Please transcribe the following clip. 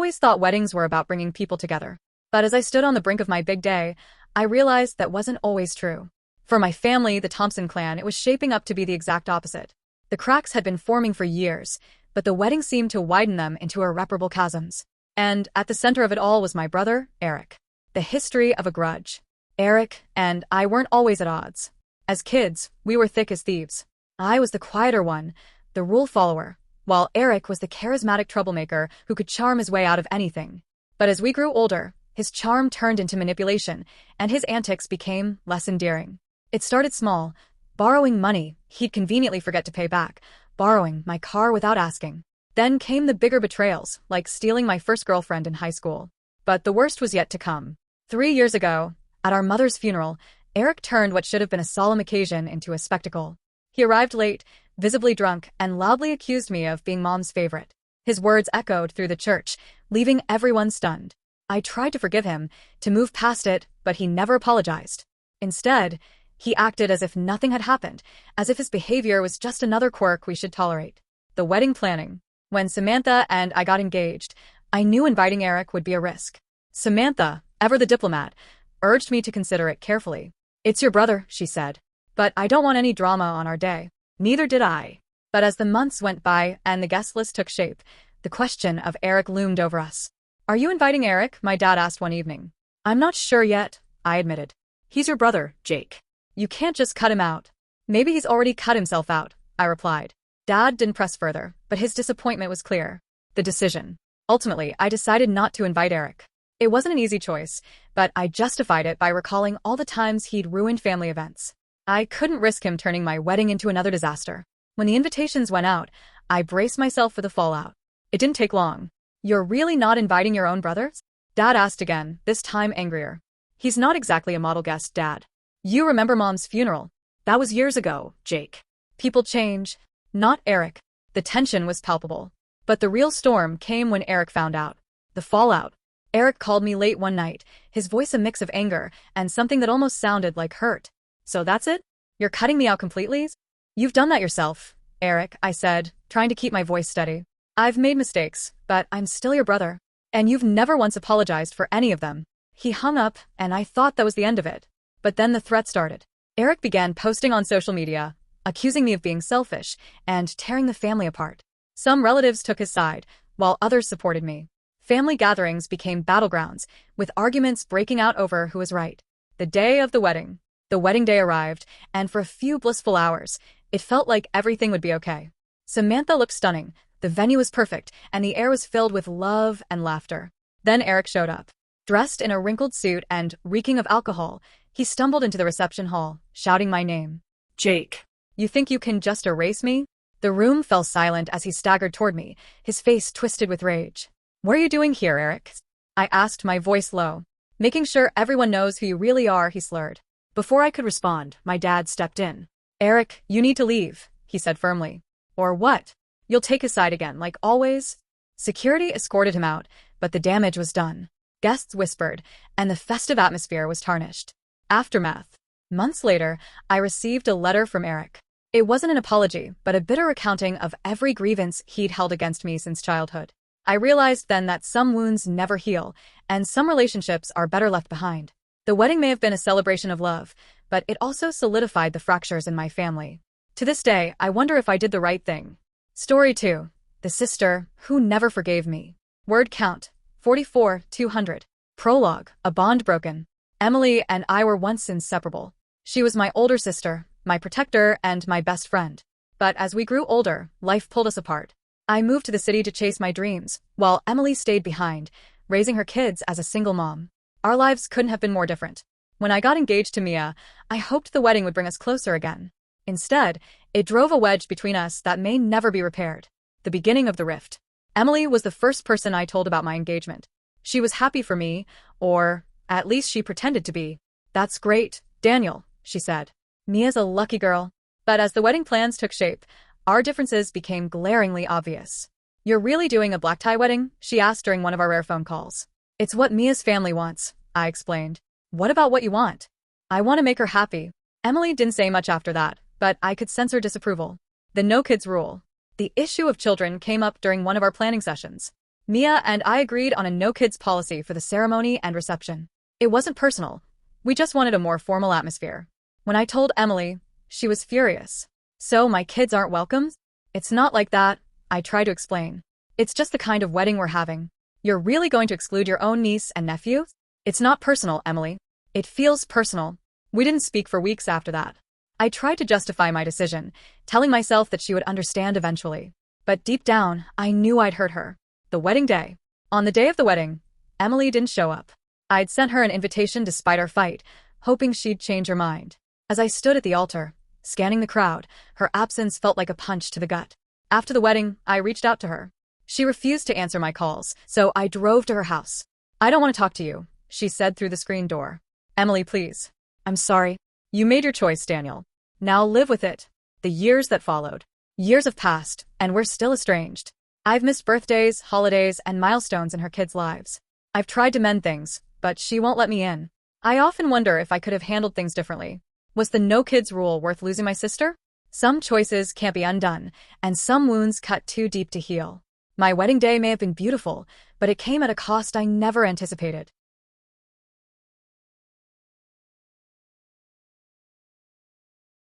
always thought weddings were about bringing people together. But as I stood on the brink of my big day, I realized that wasn't always true. For my family, the Thompson clan, it was shaping up to be the exact opposite. The cracks had been forming for years, but the wedding seemed to widen them into irreparable chasms. And at the center of it all was my brother, Eric. The history of a grudge. Eric and I weren't always at odds. As kids, we were thick as thieves. I was the quieter one, the rule follower, while Eric was the charismatic troublemaker who could charm his way out of anything. But as we grew older, his charm turned into manipulation, and his antics became less endearing. It started small, borrowing money he'd conveniently forget to pay back, borrowing my car without asking. Then came the bigger betrayals, like stealing my first girlfriend in high school. But the worst was yet to come. 3 years ago, at our mother's funeral, Eric turned what should have been a solemn occasion into a spectacle. He arrived late, visibly drunk, and loudly accused me of being Mom's favorite. His words echoed through the church, leaving everyone stunned. I tried to forgive him, to move past it, but he never apologized. Instead, he acted as if nothing had happened, as if his behavior was just another quirk we should tolerate. The wedding planning. When Samantha and I got engaged, I knew inviting Eric would be a risk. Samantha, ever the diplomat, urged me to consider it carefully. "It's your brother," she said. "But I don't want any drama on our day." Neither did I. But as the months went by and the guest list took shape, the question of Eric loomed over us. "Are you inviting Eric?" my dad asked one evening. "I'm not sure yet," I admitted. "He's your brother, Jake. You can't just cut him out." "Maybe he's already cut himself out," I replied. Dad didn't press further, but his disappointment was clear. The decision. Ultimately, I decided not to invite Eric. It wasn't an easy choice, but I justified it by recalling all the times he'd ruined family events. I couldn't risk him turning my wedding into another disaster. When the invitations went out, I braced myself for the fallout. It didn't take long. "You're really not inviting your own brothers?" Dad asked again, this time angrier. "He's not exactly a model guest, Dad. You remember Mom's funeral? That was years ago, Jake. People change." Not Eric. The tension was palpable. But the real storm came when Eric found out. The fallout. Eric called me late one night, his voice a mix of anger and something that almost sounded like hurt. "So that's it? You're cutting me out completely?" "You've done that yourself, Eric," I said, trying to keep my voice steady. "I've made mistakes, but I'm still your brother. And you've never once apologized for any of them." He hung up, and I thought that was the end of it. But then the threat started. Eric began posting on social media, accusing me of being selfish and tearing the family apart. Some relatives took his side, while others supported me. Family gatherings became battlegrounds, with arguments breaking out over who was right. The day of the wedding. The wedding day arrived, and for a few blissful hours, it felt like everything would be okay. Samantha looked stunning, the venue was perfect, and the air was filled with love and laughter. Then Eric showed up. Dressed in a wrinkled suit and reeking of alcohol, he stumbled into the reception hall, shouting my name. "Jake. You think you can just erase me?" The room fell silent as he staggered toward me, his face twisted with rage. "What are you doing here, Eric?" I asked, my voice low. "Making sure everyone knows who you really are," he slurred. Before I could respond, my dad stepped in. "Eric, you need to leave," he said firmly. "Or what? You'll take his side again, like always?" Security escorted him out, but the damage was done. Guests whispered, and the festive atmosphere was tarnished. Aftermath. Months later, I received a letter from Eric. It wasn't an apology, but a bitter recounting of every grievance he'd held against me since childhood. I realized then that some wounds never heal, and some relationships are better left behind. The wedding may have been a celebration of love, but it also solidified the fractures in my family. To this day, I wonder if I did the right thing. Story 2. The sister who never forgave me. Word count, 44,200. Prologue, a bond broken. Emily and I were once inseparable. She was my older sister, my protector, and my best friend. But as we grew older, life pulled us apart. I moved to the city to chase my dreams, while Emily stayed behind, raising her kids as a single mom. Our lives couldn't have been more different. When I got engaged to Mia, I hoped the wedding would bring us closer again. Instead, it drove a wedge between us that may never be repaired. The beginning of the rift. Emily was the first person I told about my engagement. She was happy for me, or at least she pretended to be. "That's great, Daniel," she said. "Mia's a lucky girl." But as the wedding plans took shape, our differences became glaringly obvious. "You're really doing a black tie wedding?" she asked during one of our rare phone calls. "It's what Mia's family wants," I explained. "What about what you want?" "I want to make her happy." Emily didn't say much after that, but I could sense her disapproval. The no kids rule. The issue of children came up during one of our planning sessions. Mia and I agreed on a no-kids policy for the ceremony and reception. It wasn't personal. We just wanted a more formal atmosphere. When I told Emily, she was furious. So my kids aren't welcome? It's not like that, I tried to explain. It's just the kind of wedding we're having. You're really going to exclude your own niece and nephew? It's not personal, Emily. It feels personal. We didn't speak for weeks after that. I tried to justify my decision, telling myself that she would understand eventually. But deep down, I knew I'd hurt her. The wedding day. On the day of the wedding, Emily didn't show up. I'd sent her an invitation despite our fight, hoping she'd change her mind. As I stood at the altar, scanning the crowd, her absence felt like a punch to the gut. After the wedding, I reached out to her. She refused to answer my calls, so I drove to her house. I don't want to talk to you, she said through the screen door. Emily, please. I'm sorry. You made your choice, Daniel. Now live with it. The years that followed. Years have passed, and we're still estranged. I've missed birthdays, holidays, and milestones in her kids' lives. I've tried to mend things, but she won't let me in. I often wonder if I could have handled things differently. Was the no kids rule worth losing my sister? Some choices can't be undone, and some wounds cut too deep to heal. My wedding day may have been beautiful, but it came at a cost I never anticipated.